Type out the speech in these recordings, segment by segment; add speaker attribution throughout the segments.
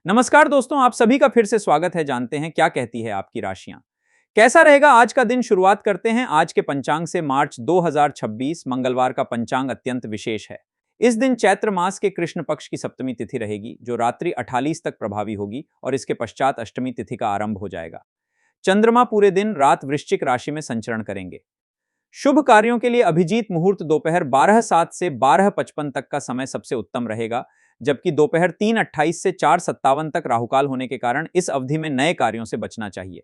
Speaker 1: नमस्कार दोस्तों, आप सभी का फिर से स्वागत है। जानते हैं क्या कहती है आपकी राशियां। कैसा रहेगा आज का दिन। शुरुआत करते हैं आज के पंचांग से। मार्च 2026 मंगलवार का पंचांग अत्यंत विशेष है। इस दिन चैत्र मास के कृष्ण पक्ष की सप्तमी तिथि रहेगी, जो रात्रि 48 तक प्रभावी होगी और इसके पश्चात अष्टमी तिथि का आरंभ हो जाएगा। चंद्रमा पूरे दिन रात वृश्चिक राशि में संचरण करेंगे। शुभ कार्यों के लिए अभिजीत मुहूर्त दोपहर 12:07 से 12:55 तक का समय सबसे उत्तम रहेगा, जबकि दोपहर 3:28 से 4:57 तक राहुकाल होने के कारण इस अवधि में नए कार्यों से बचना चाहिए।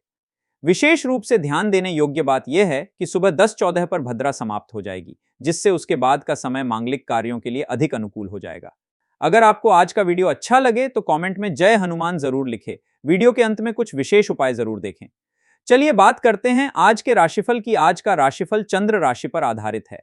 Speaker 1: विशेष रूप से ध्यान देने योग्य बात यह है कि सुबह 10:14 पर भद्रा समाप्त हो जाएगी, जिससे उसके बाद का समय मांगलिक कार्यों के लिए अधिक अनुकूल हो जाएगा। अगर आपको आज का वीडियो अच्छा लगे तो कमेंट में जय हनुमान जरूर लिखें। वीडियो के अंत में कुछ विशेष उपाय जरूर देखें। चलिए बात करते हैं आज के राशिफल की। आज का राशिफल चंद्र राशि पर आधारित है।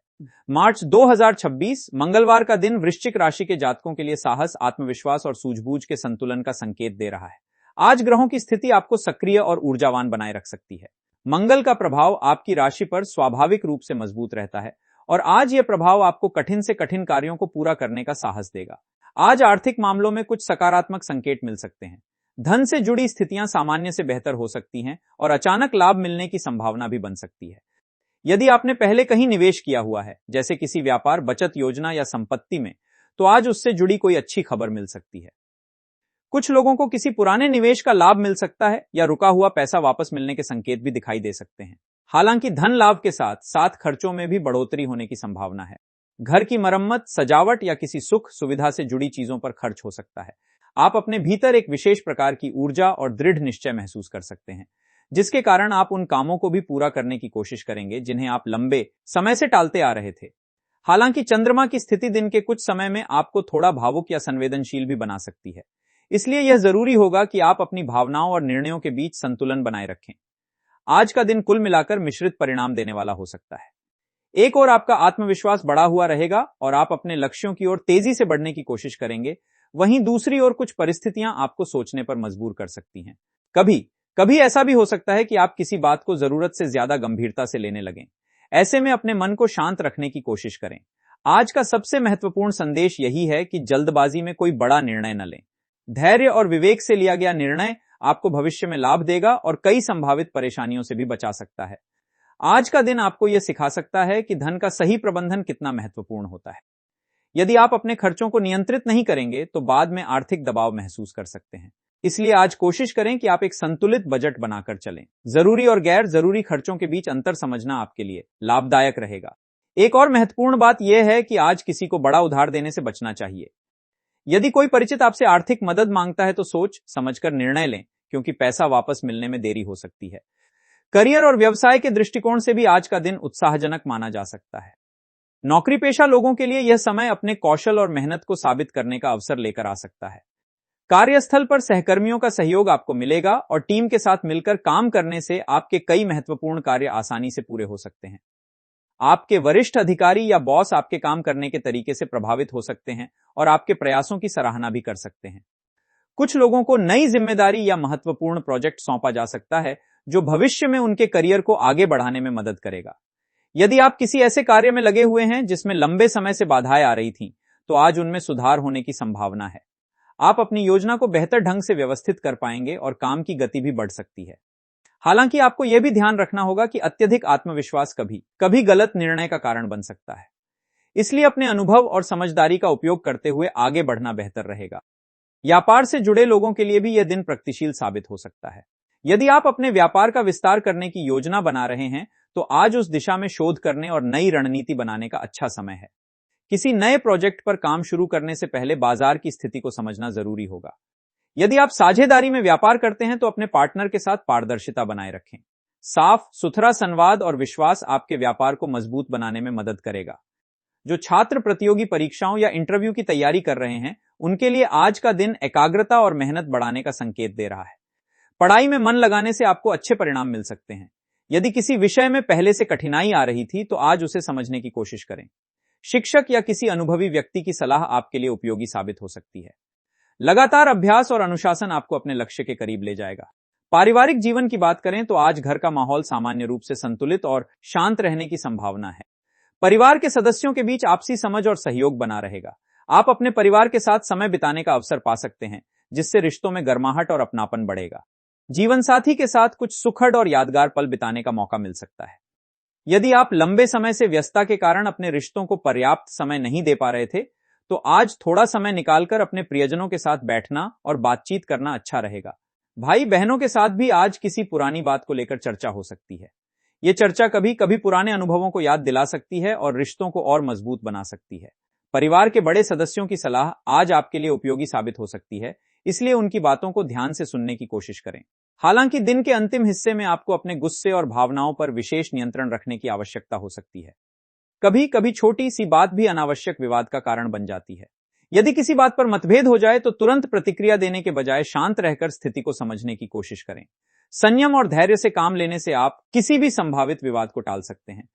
Speaker 1: मार्च 2026 मंगलवार का दिन वृश्चिक राशि के जातकों के लिए साहस, आत्मविश्वास और सूझबूझ के संतुलन का संकेत दे रहा है। आज ग्रहों की स्थिति आपको सक्रिय और ऊर्जावान बनाए रख सकती है। मंगल का प्रभाव आपकी राशि पर स्वाभाविक रूप से मजबूत रहता है और आज यह प्रभाव आपको कठिन से कठिन कार्यों को पूरा करने का साहस देगा। आज आर्थिक मामलों में कुछ सकारात्मक संकेत मिल सकते हैं। धन से जुड़ी स्थितियां सामान्य से बेहतर हो सकती हैं और अचानक लाभ मिलने की संभावना भी बन सकती है। यदि आपने पहले कहीं निवेश किया हुआ है, जैसे किसी व्यापार, बचत योजना या संपत्ति में, तो आज उससे जुड़ी कोई अच्छी खबर मिल सकती है। कुछ लोगों को किसी पुराने निवेश का लाभ मिल सकता है या रुका हुआ पैसा वापस मिलने के संकेत भी दिखाई दे सकते हैं। हालांकि धन लाभ के साथ साथ खर्चों में भी बढ़ोतरी होने की संभावना है। घर की मरम्मत, सजावट या किसी सुख सुविधा से जुड़ी चीजों पर खर्च हो सकता है। आप अपने भीतर एक विशेष प्रकार की ऊर्जा और दृढ़ निश्चय महसूस कर सकते हैं, जिसके कारण आप उन कामों को भी पूरा करने की कोशिश करेंगे जिन्हें आप लंबे समय से टालते आ रहे थे। हालांकि चंद्रमा की स्थिति दिन के कुछ समय में आपको थोड़ा भावुक या संवेदनशील भी बना सकती है, इसलिए यह जरूरी होगा कि आप अपनी भावनाओं और निर्णयों के बीच संतुलन बनाए रखें। आज का दिन कुल मिलाकर मिश्रित परिणाम देने वाला हो सकता है। एक ओर आपका आत्मविश्वास बढ़ा हुआ रहेगा और आप अपने लक्ष्यों की ओर तेजी से बढ़ने की कोशिश करेंगे, वहीं दूसरी ओर कुछ परिस्थितियां आपको सोचने पर मजबूर कर सकती हैं। कभी कभी ऐसा भी हो सकता है कि आप किसी बात को जरूरत से ज्यादा गंभीरता से लेने लगें। ऐसे में अपने मन को शांत रखने की कोशिश करें। आज का सबसे महत्वपूर्ण संदेश यही है कि जल्दबाजी में कोई बड़ा निर्णय न लें। धैर्य और विवेक से लिया गया निर्णय आपको भविष्य में लाभ देगा और कई संभावित परेशानियों से भी बचा सकता है। आज का दिन आपको यह सिखा सकता है कि धन का सही प्रबंधन कितना महत्वपूर्ण होता है। यदि आप अपने खर्चों को नियंत्रित नहीं करेंगे तो बाद में आर्थिक दबाव महसूस कर सकते हैं। इसलिए आज कोशिश करें कि आप एक संतुलित बजट बनाकर चलें। जरूरी और गैर जरूरी खर्चों के बीच अंतर समझना आपके लिए लाभदायक रहेगा। एक और महत्वपूर्ण बात यह है कि आज किसी को बड़ा उधार देने से बचना चाहिए। यदि कोई परिचित आपसे आर्थिक मदद मांगता है तो सोच समझकर निर्णय लें, क्योंकि पैसा वापस मिलने में देरी हो सकती है। करियर और व्यवसाय के दृष्टिकोण से भी आज का दिन उत्साहजनक माना जा सकता है। नौकरी पेशा लोगों के लिए यह समय अपने कौशल और मेहनत को साबित करने का अवसर लेकर आ सकता है। कार्यस्थल पर सहकर्मियों का सहयोग आपको मिलेगा और टीम के साथ मिलकर काम करने से आपके कई महत्वपूर्ण कार्य आसानी से पूरे हो सकते हैं। आपके वरिष्ठ अधिकारी या बॉस आपके काम करने के तरीके से प्रभावित हो सकते हैं और आपके प्रयासों की सराहना भी कर सकते हैं। कुछ लोगों को नई जिम्मेदारी या महत्वपूर्ण प्रोजेक्ट सौंपा जा सकता है, जो भविष्य में उनके करियर को आगे बढ़ाने में मदद करेगा। यदि आप किसी ऐसे कार्य में लगे हुए हैं जिसमें लंबे समय से बाधाएं आ रही थीं, तो आज उनमें सुधार होने की संभावना है। आप अपनी योजना को बेहतर ढंग से व्यवस्थित कर पाएंगे और काम की गति भी बढ़ सकती है। हालांकि आपको यह भी ध्यान रखना होगा कि अत्यधिक आत्मविश्वास कभी कभी गलत निर्णय का कारण बन सकता है। इसलिए अपने अनुभव और समझदारी का उपयोग करते हुए आगे बढ़ना बेहतर रहेगा। व्यापार से जुड़े लोगों के लिए भी यह दिन प्रगतिशील साबित हो सकता है। यदि आप अपने व्यापार का विस्तार करने की योजना बना रहे हैं तो आज उस दिशा में शोध करने और नई रणनीति बनाने का अच्छा समय है। किसी नए प्रोजेक्ट पर काम शुरू करने से पहले बाजार की स्थिति को समझना जरूरी होगा। यदि आप साझेदारी में व्यापार करते हैं तो अपने पार्टनर के साथ पारदर्शिता बनाए रखें। साफ सुथरा संवाद और विश्वास आपके व्यापार को मजबूत बनाने में मदद करेगा। जो छात्र प्रतियोगी परीक्षाओं या इंटरव्यू की तैयारी कर रहे हैं, उनके लिए आज का दिन एकाग्रता और मेहनत बढ़ाने का संकेत दे रहा है। पढ़ाई में मन लगाने से आपको अच्छे परिणाम मिल सकते हैं। यदि किसी विषय में पहले से कठिनाई आ रही थी तो आज उसे समझने की कोशिश करें। शिक्षक या किसी अनुभवी व्यक्ति की सलाह आपके लिए उपयोगी साबित हो सकती है। लगातार अभ्यास और अनुशासन आपको अपने लक्ष्य के करीब ले जाएगा। पारिवारिक जीवन की बात करें तो आज घर का माहौल सामान्य रूप से संतुलित और शांत रहने की संभावना है। परिवार के सदस्यों के बीच आपसी समझ और सहयोग बना रहेगा। आप अपने परिवार के साथ समय बिताने का अवसर पा सकते हैं, जिससे रिश्तों में गर्माहट और अपनापन बढ़ेगा। जीवन साथी के साथ कुछ सुखद और यादगार पल बिताने का मौका मिल सकता है। यदि आप लंबे समय से व्यस्तता के कारण अपने रिश्तों को पर्याप्त समय नहीं दे पा रहे थे, तो आज थोड़ा समय निकालकर अपने प्रियजनों के साथ बैठना और बातचीत करना अच्छा रहेगा। भाई बहनों के साथ भी आज किसी पुरानी बात को लेकर चर्चा हो सकती है। ये चर्चा कभी कभी पुराने अनुभवों को याद दिला सकती है और रिश्तों को और मजबूत बना सकती है। परिवार के बड़े सदस्यों की सलाह आज आपके लिए उपयोगी साबित हो सकती है, इसलिए उनकी बातों को ध्यान से सुनने की कोशिश करें। हालांकि दिन के अंतिम हिस्से में आपको अपने गुस्से और भावनाओं पर विशेष नियंत्रण रखने की आवश्यकता हो सकती है। कभी कभी छोटी सी बात भी अनावश्यक विवाद का कारण बन जाती है। यदि किसी बात पर मतभेद हो जाए तो तुरंत प्रतिक्रिया देने के बजाय शांत रहकर स्थिति को समझने की कोशिश करें। संयम और धैर्य से काम लेने से आप किसी भी संभावित विवाद को टाल सकते हैं।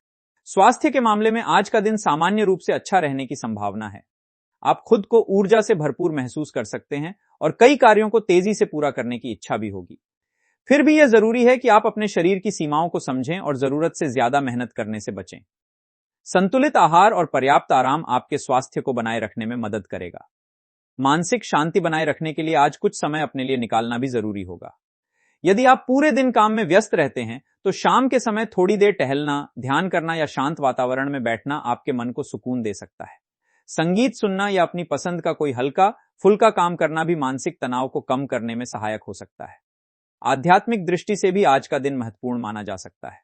Speaker 1: स्वास्थ्य के मामले में आज का दिन सामान्य रूप से अच्छा रहने की संभावना है। आप खुद को ऊर्जा से भरपूर महसूस कर सकते हैं और कई कार्यों को तेजी से पूरा करने की इच्छा भी होगी। फिर भी यह जरूरी है कि आप अपने शरीर की सीमाओं को समझें और जरूरत से ज्यादा मेहनत करने से बचें। संतुलित आहार और पर्याप्त आराम आपके स्वास्थ्य को बनाए रखने में मदद करेगा। मानसिक शांति बनाए रखने के लिए आज कुछ समय अपने लिए निकालना भी जरूरी होगा। यदि आप पूरे दिन काम में व्यस्त रहते हैं, तो शाम के समय थोड़ी देर टहलना, ध्यान करना या शांत वातावरण में बैठना आपके मन को सुकून दे सकता है। संगीत सुनना या अपनी पसंद का कोई हल्का फुल्का काम करना भी मानसिक तनाव को कम करने में सहायक हो सकता है। आध्यात्मिक दृष्टि से भी आज का दिन महत्वपूर्ण माना जा सकता है।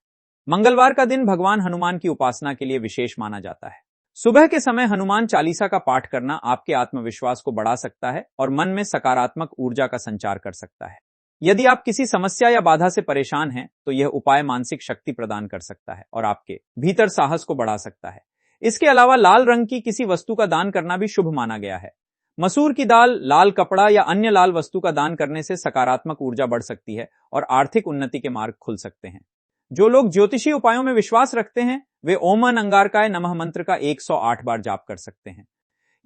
Speaker 1: मंगलवार का दिन भगवान हनुमान की उपासना के लिए विशेष माना जाता है। सुबह के समय हनुमान चालीसा का पाठ करना आपके आत्मविश्वास को बढ़ा सकता है और मन में सकारात्मक ऊर्जा का संचार कर सकता है। यदि आप किसी समस्या या बाधा से परेशान हैं, तो यह उपाय मानसिक शक्ति प्रदान कर सकता है और आपके भीतर साहस को बढ़ा सकता है। इसके अलावा लाल रंग की किसी वस्तु का दान करना भी शुभ माना गया है। मसूर की दाल, लाल कपड़ा या अन्य लाल वस्तु का दान करने से सकारात्मक ऊर्जा बढ़ सकती है और आर्थिक उन्नति के मार्ग खुल सकते हैं। जो लोग ज्योतिषीय उपायों में विश्वास रखते हैं, वे ओम अंगारकाय नमः मंत्र का 108 बार जाप कर सकते हैं।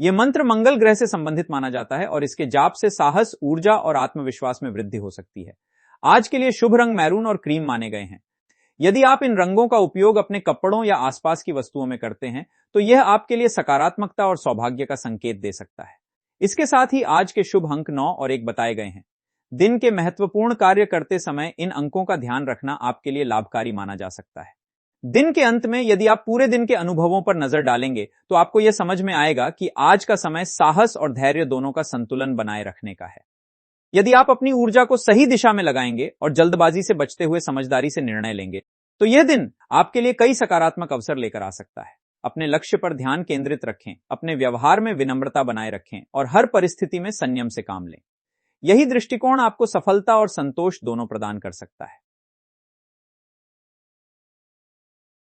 Speaker 1: यह मंत्र मंगल ग्रह से संबंधित माना जाता है और इसके जाप से साहस, ऊर्जा और आत्मविश्वास में वृद्धि हो सकती है। आज के लिए शुभ रंग मैरून और क्रीम माने गए हैं। यदि आप इन रंगों का उपयोग अपने कपड़ों या आसपास की वस्तुओं में करते हैं, तो यह आपके लिए सकारात्मकता और सौभाग्य का संकेत दे सकता है। इसके साथ ही आज के शुभ अंक 9 और 1 बताए गए हैं। दिन के महत्वपूर्ण कार्य करते समय इन अंकों का ध्यान रखना आपके लिए लाभकारी माना जा सकता है। दिन के अंत में यदि आप पूरे दिन के अनुभवों पर नजर डालेंगे, तो आपको यह समझ में आएगा कि आज का समय साहस और धैर्य दोनों का संतुलन बनाए रखने का है। यदि आप अपनी ऊर्जा को सही दिशा में लगाएंगे और जल्दबाजी से बचते हुए समझदारी से निर्णय लेंगे, तो यह दिन आपके लिए कई सकारात्मक अवसर लेकर आ सकता है। अपने लक्ष्य पर ध्यान केंद्रित रखें, अपने व्यवहार में विनम्रता बनाए रखें और हर परिस्थिति में संयम से काम लें। यही दृष्टिकोण आपको सफलता और संतोष दोनों प्रदान कर सकता है।